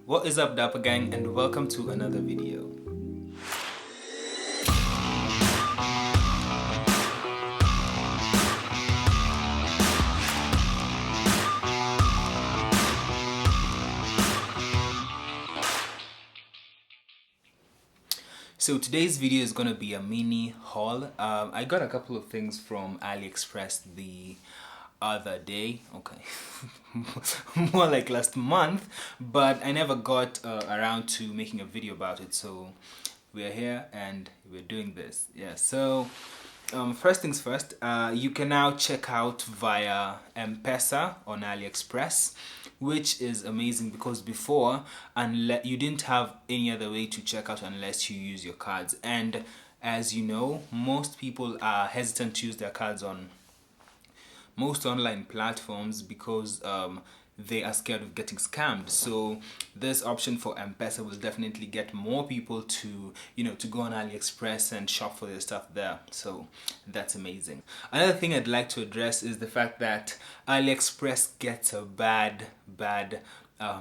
What is up, Dapper Gang, and welcome to another video. So today's video is going to be a mini haul. I got a couple of things from AliExpress the other day, okay, more like last month, but I never got around to making a video about it, so we're here and we're doing this. Yeah, so first things first, you can now check out via MPESA on AliExpress, which is amazing because before, unless you didn't have any other way to check out unless you use your cards. And as you know, most people are hesitant to use their cards on most online platforms because they are scared of getting scammed. So this option for M-Pesa will definitely get more people to, to go on AliExpress and shop for their stuff there. So that's amazing. Another thing I'd like to address is the fact that AliExpress gets a bad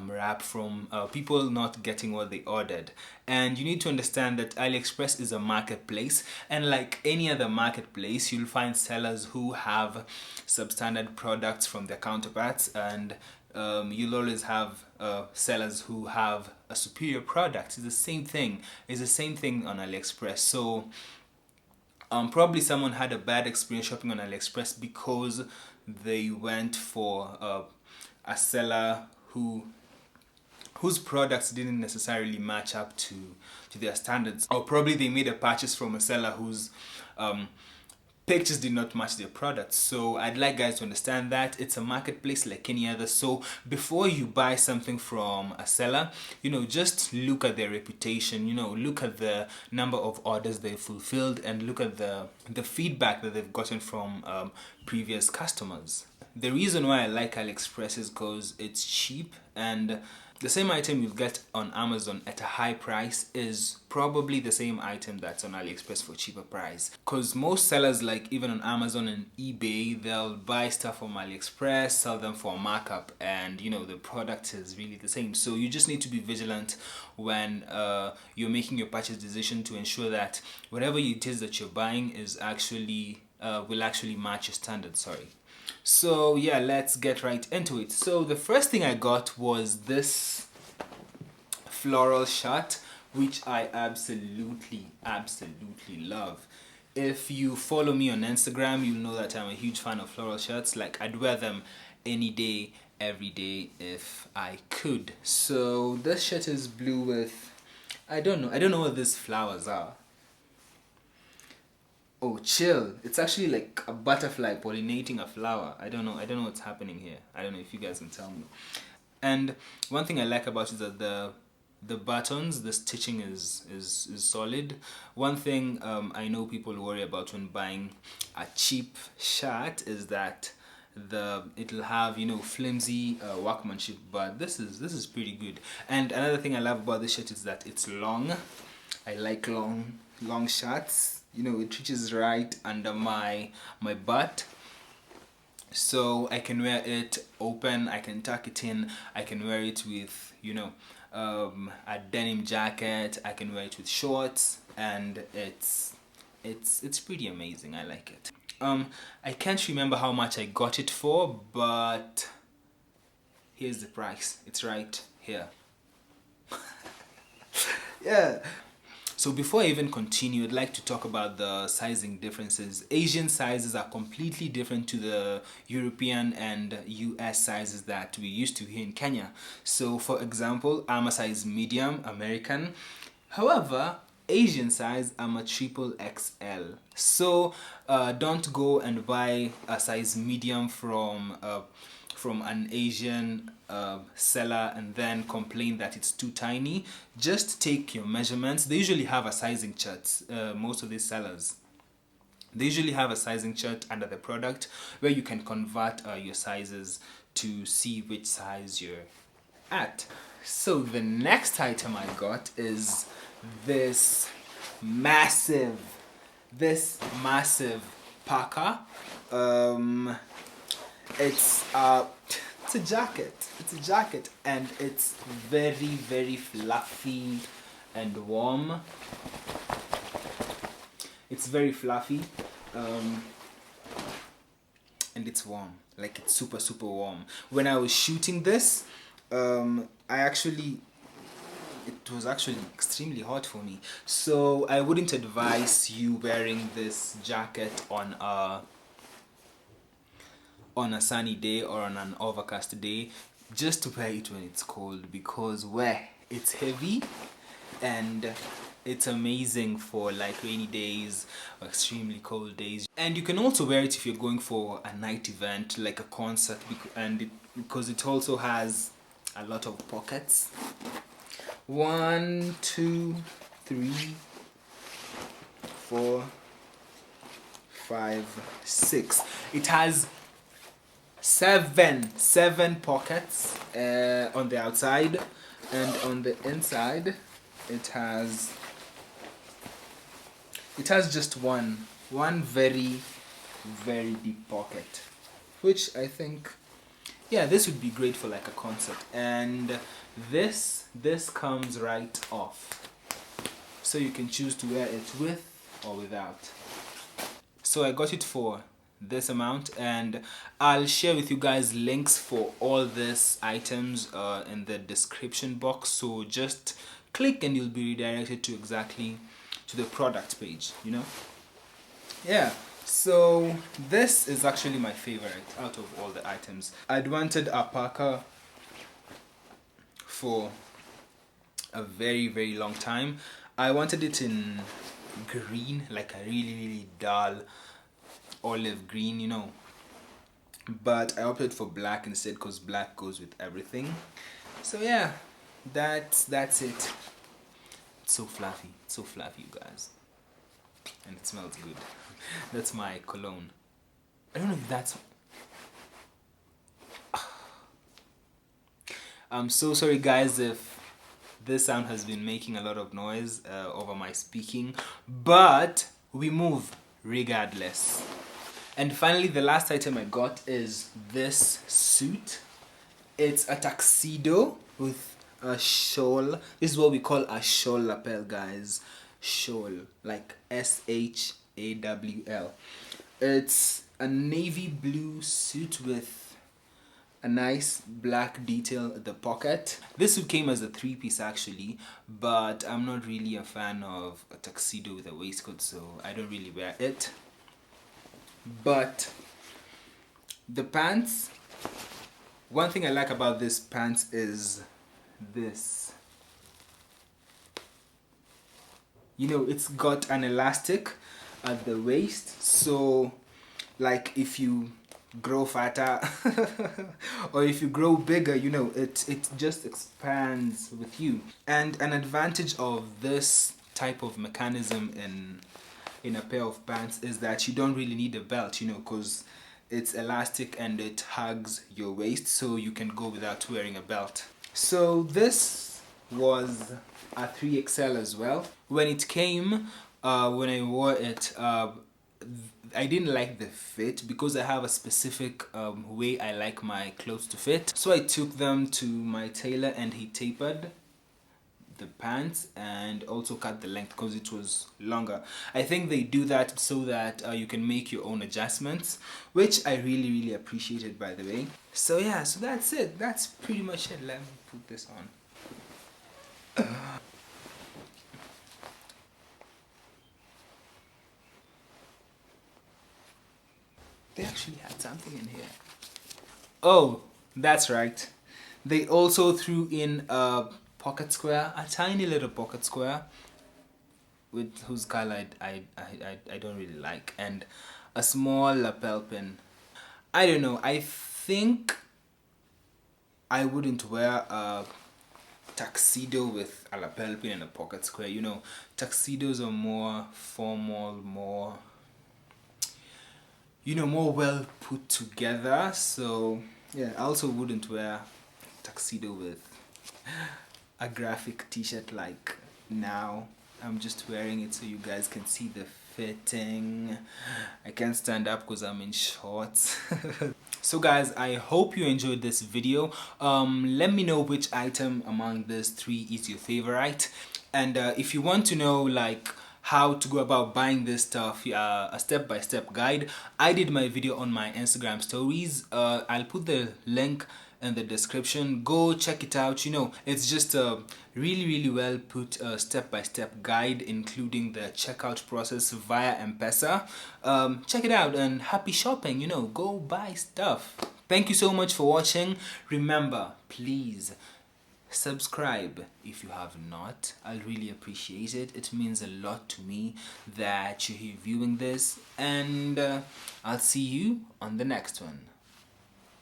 rap from people not getting what they ordered. And you need to understand that AliExpress is a marketplace, and like any other marketplace, you'll find sellers who have substandard products from their counterparts, and you'll always have sellers who have a superior product. It's the same thing. It's the same thing on AliExpress. So probably someone had a bad experience shopping on AliExpress because they went for a seller whose products didn't necessarily match up to their standards, or probably they made a purchase from a seller whose pictures did not match their products. So I'd like guys to understand that it's a marketplace like any other. So before you buy something from a seller, just look at their reputation, look at the number of orders they fulfilled, and look at the feedback that they've gotten from previous customers. The reason why I like AliExpress is because it's cheap, and the same item you'll get on Amazon at a high price is probably the same item that's on AliExpress for cheaper price. Because most sellers, like even on Amazon and eBay, they'll buy stuff from AliExpress, sell them for a markup, and the product is really the same. So you just need to be vigilant when you're making your purchase decision to ensure that whatever it is that you're buying is actually will actually match your standards. So yeah, let's get right into it. So the first thing I got was this floral shirt, which I absolutely love. If you follow me on Instagram, you'll know that I'm a huge fan of floral shirts. Like, I'd wear them any day, every day if I could. So this shirt is blue with, I don't know what these flowers are. Oh, chill. It's actually like a butterfly pollinating a flower. I don't know what's happening here. I don't know if you guys can tell me. And one thing I like about it is that the buttons, the stitching is solid. One thing I know people worry about when buying a cheap shirt is that it'll have flimsy workmanship, but this is pretty good. And another thing I love about this shirt is that it's long. I like long shirts. It reaches right under my butt, so I can wear it open, I can tuck it in, I can wear it with a denim jacket, I can wear it with shorts, and it's pretty amazing. I like it. I can't remember how much I got it for, but here's the price. It's right here. Yeah. So before I even continue, I'd like to talk about the sizing differences. Asian sizes are completely different to the European and US sizes that we used to here in Kenya. So for example, I'm a size medium American. However, Asian size, I'm a triple XL. So don't go and buy a size medium from an Asian seller and then complain that it's too tiny. Just take your measurements. They usually have a sizing chart. Most of these sellers, they usually have a sizing chart under the product where you can convert your sizes to see which size you're at. So the next item I got is this massive parka. It's It's a jacket. It's a jacket, and it's very, very fluffy and warm. It's very fluffy, and it's warm. Like, it's super, super warm. When I was shooting this, it was actually extremely hot for me. So I wouldn't advise you wearing this jacket on a sunny day or on an overcast day. Just to wear it when it's cold, because it's heavy, and it's amazing for like rainy days or extremely cold days. And you can also wear it if you're going for a night event like a concert, because it also has a lot of pockets. 1, 2, 3, 4, 5, 6. It has seven pockets on the outside, and on the inside it has just one very, very deep pocket, which I think, yeah, this would be great for like a concert. And this comes right off, so you can choose to wear it with or without. So I got it for this amount, and I'll share with you guys links for all these items in the description box, so just click and you'll be redirected to the product page, you know. Yeah, so this is actually my favorite out of all the items. I'd wanted a parka for a very, very long time. I wanted it in green, like a really, really dull olive green, you know, but I opted for black instead, because black goes with everything. So yeah, that's it. It's so fluffy, you guys, and it smells good. That's my cologne. I don't know if that's... I'm so sorry guys if this sound has been making a lot of noise over my speaking, but we move regardless. And finally, the last item I got is this suit. It's a tuxedo with a shawl. This is what we call a shawl lapel, guys. Shawl, like SHAWL. It's a navy blue suit with a nice black detail at the pocket. This suit came as a 3-piece actually, but I'm not really a fan of a tuxedo with a waistcoat, so I don't really wear it. But the pants, one thing I like about this pants is this. You know, it's got an elastic at the waist, so like if you grow fatter or if you grow bigger, you know, it just expands with you. And an advantage of this type of mechanism in a pair of pants is that you don't really need a belt, you know, because it's elastic and it hugs your waist, so you can go without wearing a belt. So this was a 3XL as well. When it came, when I wore it, I didn't like the fit, because I have a specific way I like my clothes to fit. So I took them to my tailor and he tapered the pants and also cut the length because it was longer. I think they do that so that you can make your own adjustments, which I really, really appreciated, by the way. So yeah, so that's it. That's pretty much it. Let me put this on. They actually had something in here. Oh, that's right. They also threw in a pocket square, a tiny little pocket square, with whose color I don't really like, and a small lapel pin. I don't know, I think I wouldn't wear a tuxedo with a lapel pin and a pocket square. You know, tuxedos are more formal, more, you know, more well put together. So yeah, I also wouldn't wear tuxedo with a graphic t-shirt like now. I'm just wearing it so you guys can see the fitting. I can't stand up because I'm in shorts. So guys, I hope you enjoyed this video. Let me know which item among these three is your favorite, and if you want to know like how to go about buying this stuff, a step-by-step guide, I did my video on my Instagram stories. I'll put the link in the description. Go check it out. You know, it's just a really well put step-by-step guide, including the checkout process via M-PESA. Check it out and happy shopping. You know, go buy stuff. Thank you so much for watching. Remember, please subscribe if you have not. I'll really appreciate it. It means a lot to me that you're here viewing this, and I'll see you on the next one.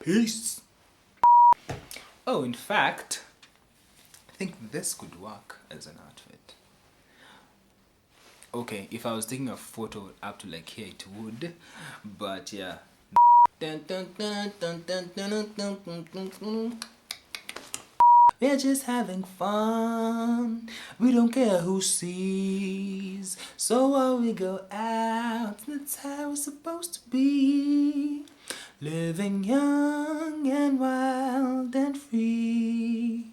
Peace. Oh, in fact, I think this could work as an outfit. Okay, if I was taking a photo up to like here, it would, but yeah. We're just having fun. We don't care who sees. So while we go out, that's how it's supposed to be. Living young and wild and free.